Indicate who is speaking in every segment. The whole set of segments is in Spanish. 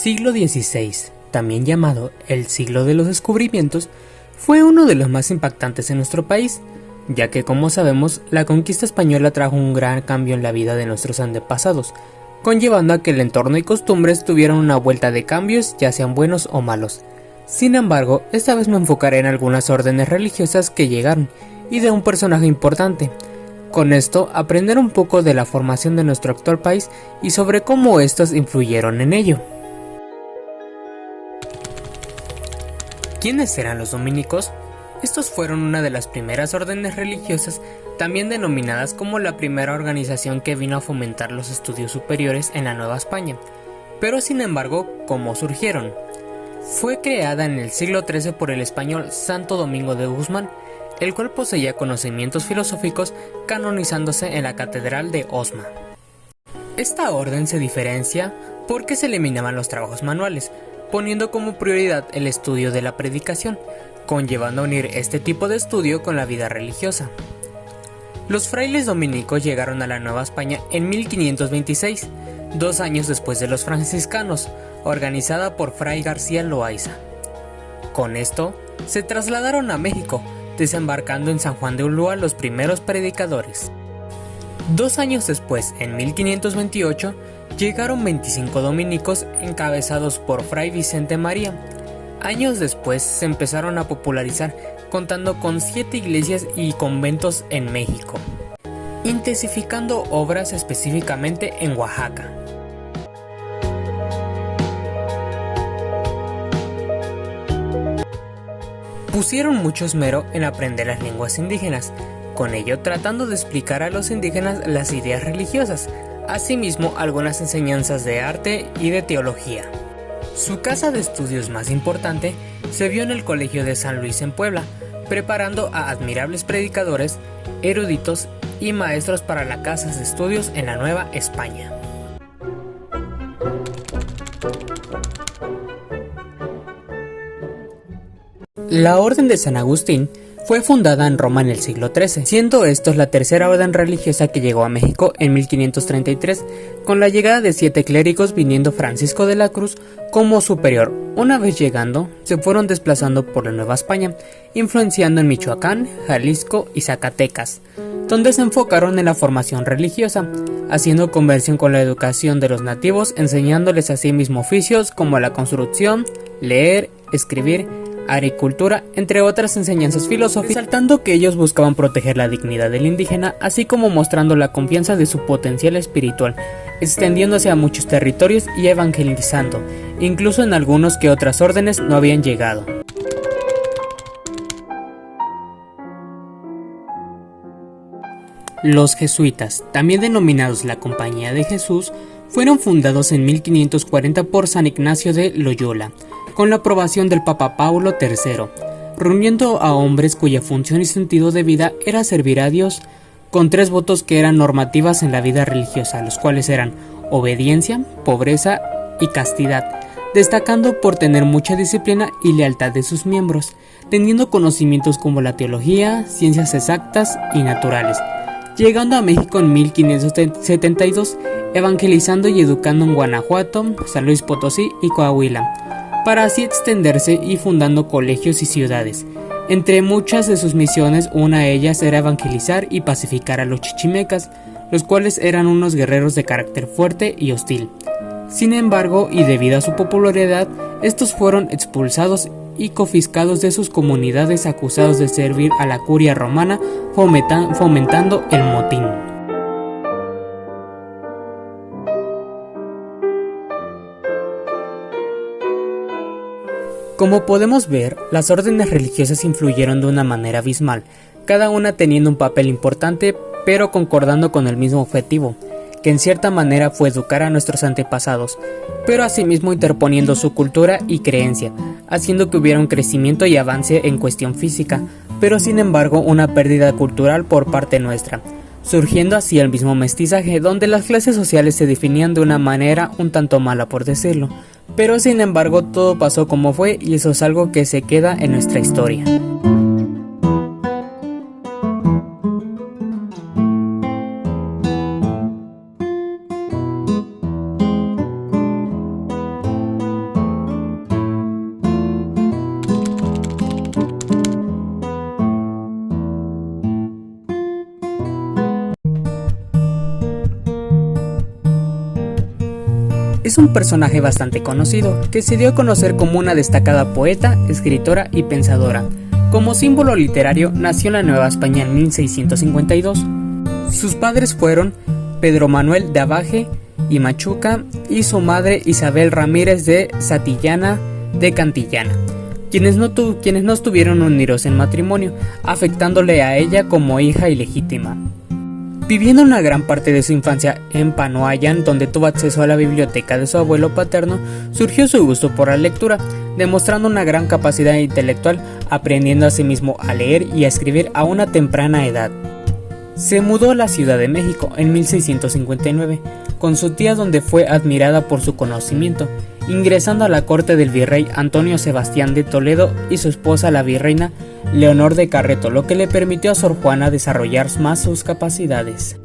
Speaker 1: Siglo XVI, también llamado el siglo de los descubrimientos, fue uno de los más impactantes en nuestro país, ya que, como sabemos, la conquista española trajo un gran cambio en la vida de nuestros antepasados, conllevando a que el entorno y costumbres tuvieran una vuelta de cambios, ya sean buenos o malos. Sin embargo, esta vez me enfocaré en algunas órdenes religiosas que llegaron, y de un personaje importante. Con esto, aprender un poco de la formación de nuestro actual país y sobre cómo estos influyeron en ello. ¿Quiénes eran los dominicos? Estos fueron una de las primeras órdenes religiosas, también denominadas como la primera organización que vino a fomentar los estudios superiores en la Nueva España. Pero sin embargo, ¿cómo surgieron? Fue creada en el siglo XIII por el español Santo Domingo de Guzmán, el cual poseía conocimientos filosóficos, canonizándose en la Catedral de Osma. Esta orden se diferencia porque se eliminaban los trabajos manuales, poniendo como prioridad el estudio de la predicación, conllevando a unir este tipo de estudio con la vida religiosa. Los frailes dominicos llegaron a la Nueva España en 1526, 2 años después de los franciscanos, organizada por Fray García Loaiza. Con esto, se trasladaron a México, desembarcando en San Juan de Ulúa los primeros predicadores. 2 años después, en 1528, llegaron 25 dominicos encabezados por Fray Vicente María. Años después se empezaron a popularizar, contando con 7 iglesias y conventos en México, intensificando obras específicamente en Oaxaca. Pusieron mucho esmero en aprender las lenguas indígenas, con ello tratando de explicar a los indígenas las ideas religiosas, asimismo algunas enseñanzas de arte y de teología. Su casa de estudios más importante se vio en el Colegio de San Luis en Puebla, preparando a admirables predicadores, eruditos y maestros para las casas de estudios en la Nueva España. La Orden de San Agustín fue fundada en Roma en el siglo XIII, siendo estos la tercera orden religiosa que llegó a México en 1533, con la llegada de 7 clérigos, viniendo Francisco de la Cruz como superior. Una vez llegando, se fueron desplazando por la Nueva España, influenciando en Michoacán, Jalisco y Zacatecas, donde se enfocaron en la formación religiosa, haciendo conversión con la educación de los nativos, enseñándoles asimismo oficios como la construcción, leer, escribir, agricultura, entre otras enseñanzas filosóficas, resaltando que ellos buscaban proteger la dignidad del indígena, así como mostrando la confianza de su potencial espiritual, extendiéndose a muchos territorios y evangelizando, incluso en algunos que otras órdenes no habían llegado. Los jesuitas, también denominados la Compañía de Jesús, fueron fundados en 1540 por San Ignacio de Loyola, con la aprobación del Papa Paulo III, reuniendo a hombres cuya función y sentido de vida era servir a Dios, con 3 votos que eran normativas en la vida religiosa, los cuales eran obediencia, pobreza y castidad, destacando por tener mucha disciplina y lealtad de sus miembros, teniendo conocimientos como la teología, ciencias exactas y naturales, llegando a México en 1572, evangelizando y educando en Guanajuato, San Luis Potosí y Coahuila, para así extenderse y fundando colegios y ciudades. Entre muchas de sus misiones, una de ellas era evangelizar y pacificar a los chichimecas, los cuales eran unos guerreros de carácter fuerte y hostil. Sin embargo, y debido a su popularidad, estos fueron expulsados y confiscados de sus comunidades, acusados de servir a la curia romana, fomentando el motín. Como podemos ver, las órdenes religiosas influyeron de una manera abismal, cada una teniendo un papel importante, pero concordando con el mismo objetivo, que en cierta manera fue educar a nuestros antepasados, pero asimismo interponiendo su cultura y creencia, haciendo que hubiera un crecimiento y avance en cuestión física, pero sin embargo una pérdida cultural por parte nuestra, surgiendo así el mismo mestizaje, donde las clases sociales se definían de una manera un tanto mala, por decirlo, pero sin embargo todo pasó como fue y eso es algo que se queda en nuestra historia. es un personaje bastante conocido, que se dio a conocer como una destacada poeta, escritora y pensadora. Como símbolo literario nació en la Nueva España en 1652. Sus padres fueron Pedro Manuel de Abaje y Machuca y su madre Isabel Ramírez de Satillana de Cantillana, quienes no estuvieron unidos en matrimonio, afectándole a ella como hija ilegítima. Viviendo una gran parte de su infancia en Panoayán, donde tuvo acceso a la biblioteca de su abuelo paterno, surgió su gusto por la lectura, demostrando una gran capacidad intelectual, aprendiendo asimismo a leer y a escribir a una temprana edad. Se mudó a la Ciudad de México en 1659, con su tía, donde fue admirada por su conocimiento, ingresando a la corte del virrey Antonio Sebastián de Toledo y su esposa la virreina Leonor de Carreto, lo que le permitió a Sor Juana desarrollar más sus capacidades.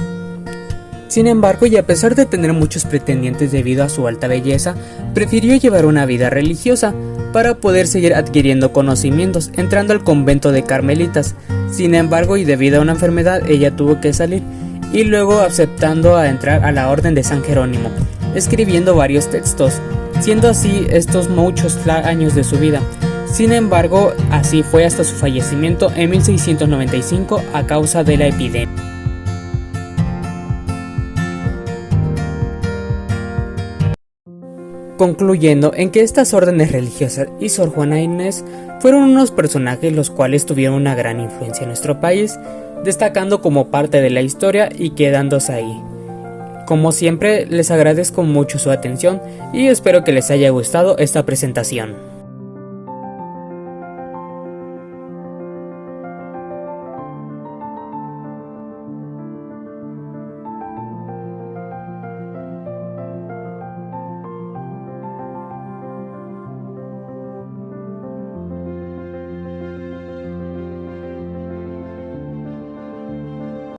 Speaker 1: Sin embargo, y a pesar de tener muchos pretendientes debido a su alta belleza, prefirió llevar una vida religiosa para poder seguir adquiriendo conocimientos, entrando al convento de Carmelitas. Sin embargo, y debido a una enfermedad, ella tuvo que salir y luego aceptando a entrar a la Orden de San Jerónimo, escribiendo varios textos, siendo así estos muchos años de su vida. Sin embargo, así fue hasta su fallecimiento en 1695 a causa de la epidemia. Concluyendo en que estas órdenes religiosas y Sor Juana Inés fueron unos personajes los cuales tuvieron una gran influencia en nuestro país, destacando como parte de la historia y quedándose ahí. Como siempre, les agradezco mucho su atención y espero que les haya gustado esta presentación.